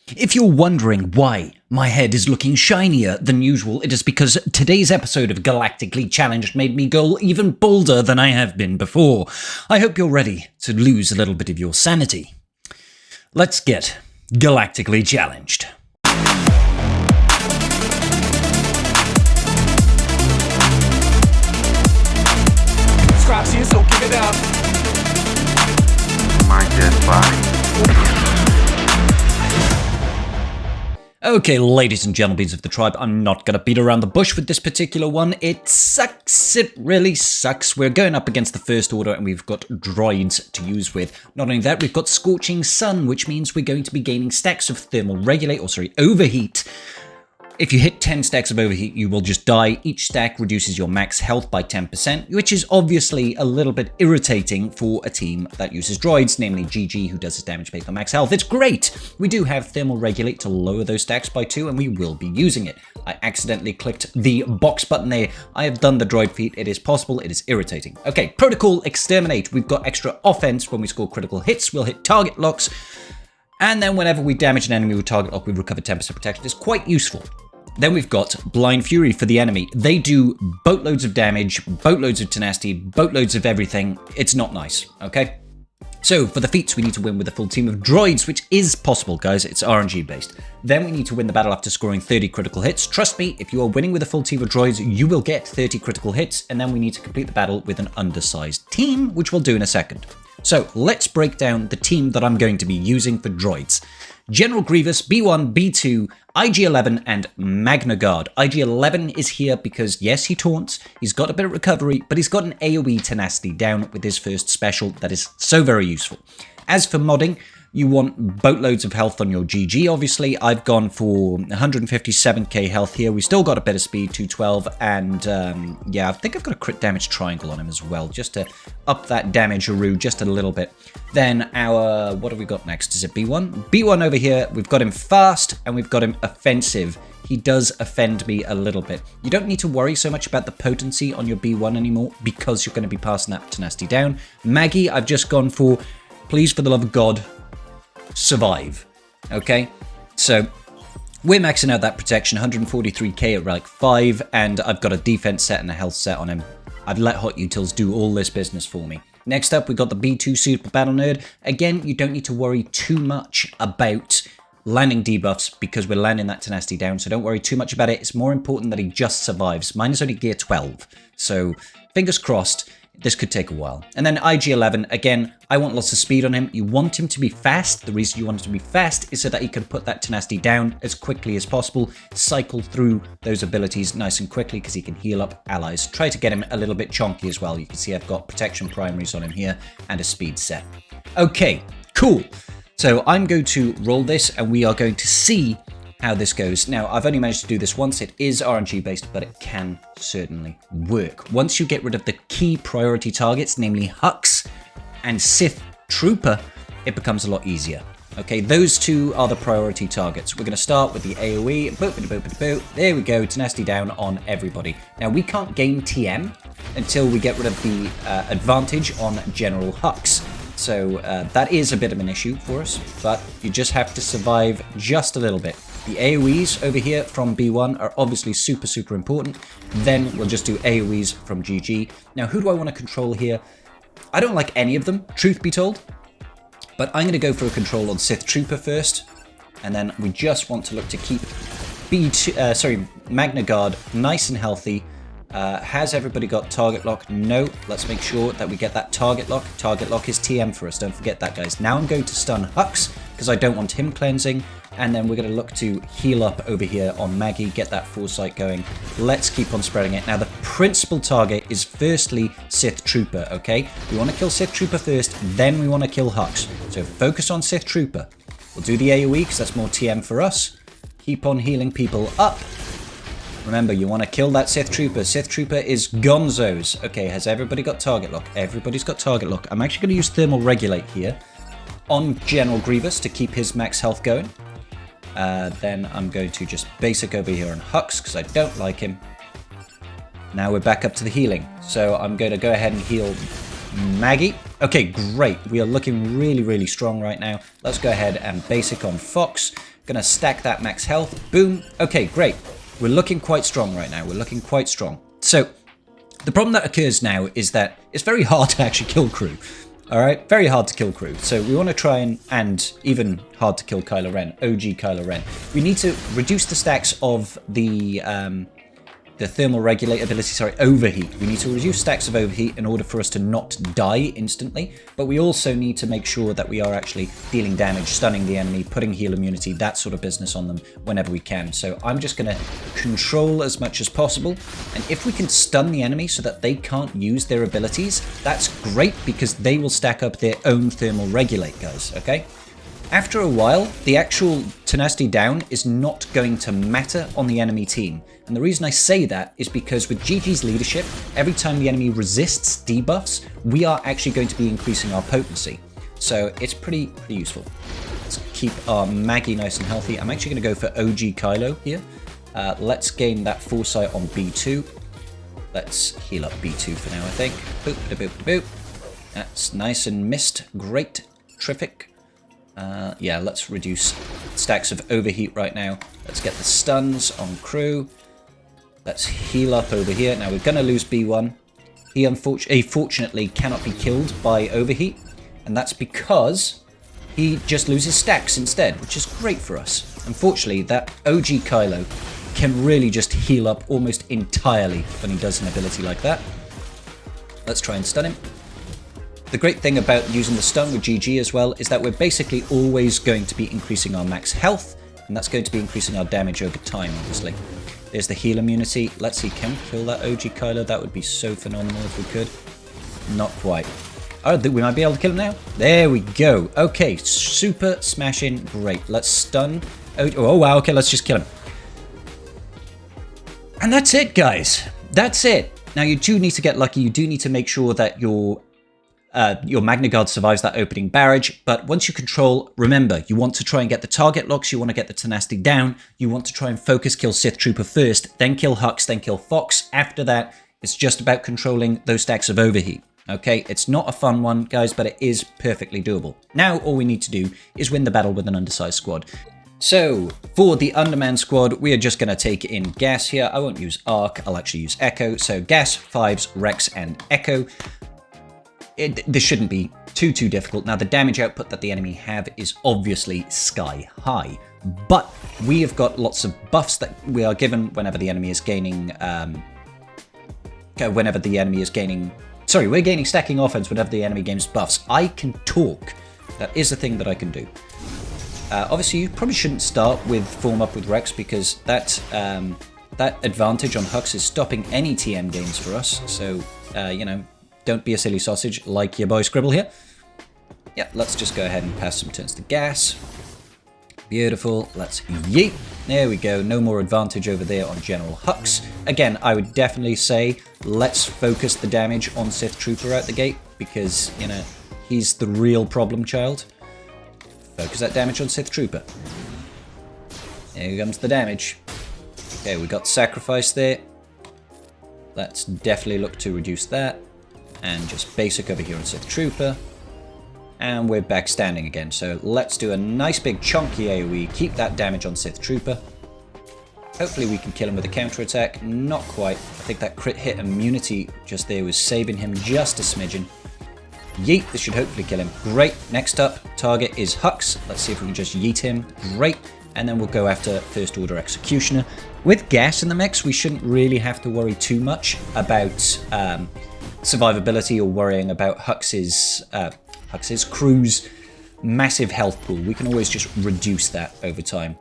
If you're wondering why my head is looking shinier than usual, it is because today's episode of Galactically Challenged made me go even bolder than I have been before. I hope you're ready to lose a little bit of your sanity. Let's get Galactically Challenged. Scraps here, so give it up. My dead body. Okay, ladies and gentlemen of the tribe, I'm not going to beat around the bush with this particular one. It sucks. It really sucks. We're going up against the First Order and we've got droids to use with. Not only that, we've got Scorching Sun, which means we're going to be gaining stacks of overheat. If you hit 10 stacks of overheat, you will just die. Each stack reduces your max health by 10%, which is obviously a little bit irritating for a team that uses droids, namely GG, who does his damage based on max health. It's great! We do have Thermal Regulate to lower those stacks by 2, and we will be using it. I accidentally clicked the box button there. I have done the droid feat. It is possible. It is irritating. Okay, Protocol Exterminate. We've got extra offense when we score critical hits. We'll hit target locks. And then whenever we damage an enemy with target lock, we recover 10% protection. It's quite useful. Then we've got Blind Fury for the enemy. They do boatloads of damage, boatloads of tenacity, boatloads of everything. It's not nice, okay? So for the feats, we need to win with a full team of droids, which is possible, guys. It's RNG based. Then we need to win the battle after scoring 30 critical hits. Trust me, if you are winning with a full team of droids, you will get 30 critical hits. And then we need to complete the battle with an undersized team, which we'll do in a second. So let's break down the team that I'm going to be using for droids. General Grievous, B1, B2, IG-11, and Magna Guard. IG-11 is here because, yes, he taunts, he's got a bit of recovery, but he's got an AoE tenacity down with his first special that is so very useful. As for modding, you want boatloads of health on your GG, obviously. I've gone for 157k health here. We've still got a bit of speed, 212, and yeah, I think I've got a crit damage triangle on him as well, just to up that damage-aroo just a little bit. Then our, what have we got next? Is it B1? B1 over here, we've got him fast, and we've got him offensive. He does offend me a little bit. You don't need to worry so much about the potency on your B1 anymore, because you're going to be passing that tenacity down. Maggie, I've just gone for, please, for the love of God, survive. Okay, so we're maxing out that protection, 143k at rank 5, and I've got a defense set and a health set on him. I've let Hot Utils do all this business for me. Next up, we've got the B2 Suitable Battle Nerd. Again, you don't need to worry too much about landing debuffs because we're landing that tenacity down, so don't worry too much about it. It's more important that he just survives. Mine is only gear 12, so fingers crossed. This could take a while. And then IG-11, again, I want lots of speed on him. You want him to be fast. The reason you want him to be fast is so that he can put that tenacity down as quickly as possible, cycle through those abilities nice and quickly because he can heal up allies. Try to get him a little bit chonky as well. You can see I've got protection primaries on him here and a speed set. Okay, cool. So I'm going to roll this and we are going to see how this goes. Now, I've only managed to do this once. It is RNG based, but it can certainly work. Once you get rid of the key priority targets, namely Hux and Sith Trooper, it becomes a lot easier. Okay, those two are the priority targets. We're going to start with the AoE. Boop, boop, boop, boop, boop. There we go, tenacity down on everybody. Now, we can't gain TM until we get rid of the advantage on General Hux. So that is a bit of an issue for us, but you just have to survive just a little bit. The AoEs over here from B1 are obviously super, super important. Then we'll just do AoEs from GG. Now, who do I want to control here? I don't like any of them, truth be told. But I'm going to go for a control on Sith Trooper first. And then we just want to look to keep Magna Guard nice and healthy. Has everybody got target lock? No. Let's make sure that we get that target lock. Target lock is TM for us. Don't forget that, guys. Now I'm going to stun Hux because I don't want him cleansing. And then we're going to look to heal up over here on Maggie, get that foresight going. Let's keep on spreading it. Now, the principal target is firstly Sith Trooper, okay? We want to kill Sith Trooper first, then we want to kill Hux. So focus on Sith Trooper. We'll do the AoE because that's more TM for us. Keep on healing people up. Remember, you want to kill that Sith Trooper. Sith Trooper is gonzos. Okay, has everybody got target lock? Everybody's got target lock. I'm actually going to use Thermal Regulate here on General Grievous to keep his max health going. Then I'm going to just basic over here on Hux because I don't like him. Now we're back up to the healing. So I'm going to go ahead and heal Maggie. Okay, great. We are looking really, really strong right now. Let's go ahead and basic on Fox. Gonna stack that max health. Boom. Okay, great. We're looking quite strong right now. We're looking quite strong. So, the problem that occurs now is that it's very hard to actually kill crew. Alright? Very hard to kill crew. So we want to try and even hard to kill Kylo Ren. OG Kylo Ren. We need to reduce the stacks of the thermal regulate ability, overheat. We need to reduce stacks of overheat in order for us to not die instantly, but we also need to make sure that we are actually dealing damage, stunning the enemy, putting heal immunity, that sort of business on them whenever we can. So I'm just going to control as much as possible, and if we can stun the enemy so that they can't use their abilities, that's great because they will stack up their own thermal regulate, guys, okay? After a while, the actual tenacity down is not going to matter on the enemy team. And the reason I say that is because with GG's leadership, every time the enemy resists debuffs, we are actually going to be increasing our potency. So it's pretty useful. Let's keep our Maggie nice and healthy. I'm actually going to go for OG Kylo here. Let's gain that foresight on B2. Let's heal up B2 for now, I think. Boop, da boop, da boop. That's nice and missed. Great. Terrific. Yeah, let's reduce stacks of overheat right now. Let's get the stuns on crew. Let's heal up over here. Now, we're going to lose B1. He fortunately cannot be killed by overheat, and that's because he just loses stacks instead, which is great for us. Unfortunately, that OG Kylo can really just heal up almost entirely when he does an ability like that. Let's try and stun him. The great thing about using the stun with GG as well is that we're basically always going to be increasing our max health, and that's going to be increasing our damage over time, obviously. There's the heal immunity. Let's see, can we kill that OG Kylo? That would be so phenomenal if we could. Not quite. Oh, we might be able to kill him now. There we go. Okay, super smashing. Great. Let's stun. Oh, wow. Okay, let's just kill him. And that's it, guys. That's it. Now, you do need to get lucky. You do need to make sure that your Magna Guard survives that opening barrage, but once you control, remember, you want to try and get the target locks, you want to get the tenacity down, you want to try and focus kill Sith Trooper first, then kill Hux, then kill Fox. After that, it's just about controlling those stacks of overheat. Okay, it's not a fun one, guys, but it is perfectly doable. Now, all we need to do is win the battle with an undersized squad. So, for the Underman squad, we are just going to take in Gas here. I won't use Arc, I'll actually use Echo. So, Gas, Fives, Rex, and Echo. This shouldn't be too difficult. Now, the damage output that the enemy have is obviously sky high, but we have got lots of buffs that we are given whenever the enemy is gaining. We're gaining stacking offense whenever the enemy gains buffs. I can talk. That is a thing that I can do. Obviously, you probably shouldn't start with Form Up with Rex because that advantage on Hux is stopping any TM gains for us. So, you know. Don't be a silly sausage like your boy Scribble here. Yeah, let's just go ahead and pass some turns to Gas. Beautiful. Let's yeet. There we go. No more advantage over there on General Hux. Again, I would definitely say let's focus the damage on Sith Trooper out the gate because, you know, he's the real problem child. Focus that damage on Sith Trooper. There comes the damage. Okay, we got sacrifice there. Let's definitely look to reduce that. And just basic over here on Sith Trooper. And we're back standing again. So let's do a nice big chunky AoE. Keep that damage on Sith Trooper. Hopefully we can kill him with a counterattack. Not quite. I think that crit hit immunity just there was saving him just a smidgen. Yeet, this should hopefully kill him. Great. Next up, target is Hux. Let's see if we can just yeet him. Great. And then we'll go after First Order Executioner. With Gas in the mix, we shouldn't really have to worry too much about survivability or worrying about Hux's crew's massive health pool. We can always just reduce that over time.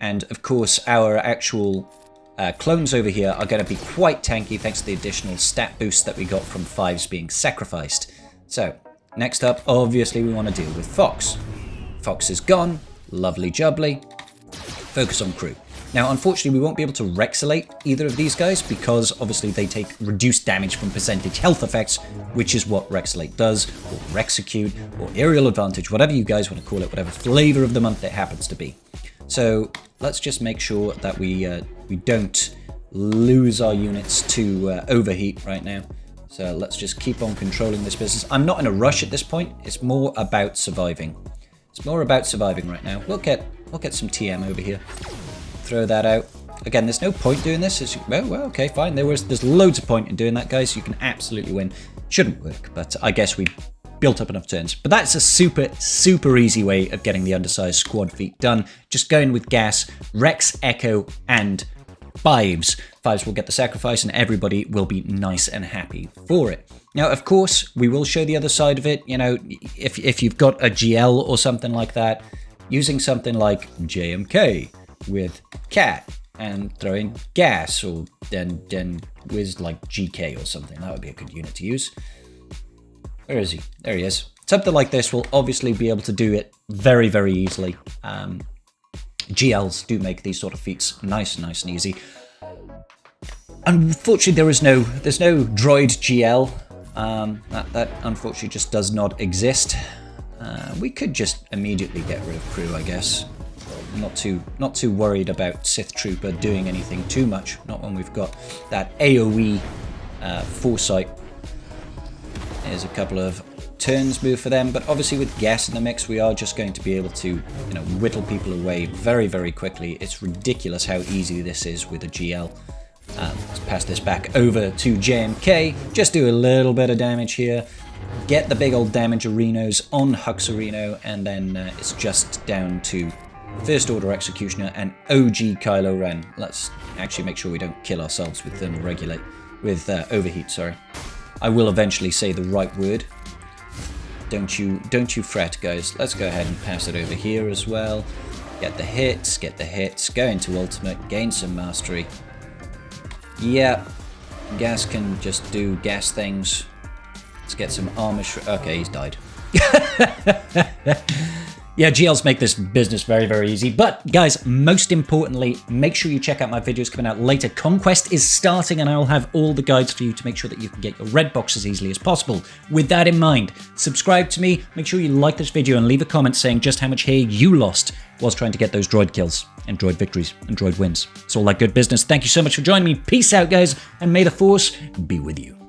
And of course, our actual clones over here are going to be quite tanky thanks to the additional stat boost that we got from Fives being sacrificed. So, next up, obviously we want to deal with Fox. Fox is gone. Lovely jubbly. Focus on crew. Now, unfortunately, we won't be able to Rexolate either of these guys because obviously they take reduced damage from percentage health effects, which is what Rexolate does, or Rexecute, or Aerial Advantage, whatever you guys want to call it, whatever flavor of the month it happens to be. So let's just make sure that we don't lose our units to overheat right now. So let's just keep on controlling this business. I'm not in a rush at this point. It's more about surviving. It's more about surviving right now. Look at I'll get some TM over here. Throw that out. Again, there's no point doing this. Well, okay, fine. There's loads of point in doing that, guys. You can absolutely win. Shouldn't work, but I guess we built up enough turns. But that's a super, super easy way of getting the undersized squad feat done. Just going with gas, Rex, Echo, and Fives. Fives will get the sacrifice and everybody will be nice and happy for it. Now, of course, we will show the other side of it. You know, if you've got a GL or something like that, using something like JMK with Cat and throwing gas, or then with like GK or something. That would be a good unit to use. Where is he? There he is. Something like this will obviously be able to do it very, very easily. GLs do make these sort of feats nice and easy. Unfortunately, there's no droid GL. That unfortunately just does not exist. We could just immediately get rid of crew, I guess. Not too worried about Sith Trooper doing anything too much. Not when we've got that AoE foresight. There's a couple of turns move for them, but obviously with gas in the mix, we are just going to be able to, you know, whittle people away very, very quickly. It's ridiculous how easy this is with a GL. Let's pass this back over to JMK. Just do a little bit of damage here. Get the big old damage arenos on Huxareno, and then it's just down to First Order Executioner and OG Kylo Ren. Let's actually make sure we don't kill ourselves with thermoregulate, with overheat, sorry. I will eventually say the right word. Don't you fret, guys. Let's go ahead and pass it over here as well. Get the hits, go into ultimate, gain some mastery. Yeah, gas can just do gas things. Let's get some armor. Okay, he's died. Yeah, GLs make this business very, very easy. But guys, most importantly, make sure you check out my videos coming out later. Conquest is starting and I'll have all the guides for you to make sure that you can get your red box as easily as possible. With that in mind, subscribe to me, make sure you like this video and leave a comment saying just how much hair you lost whilst trying to get those droid kills and droid victories and droid wins. It's all that good business. Thank you so much for joining me. Peace out, guys, and may the Force be with you.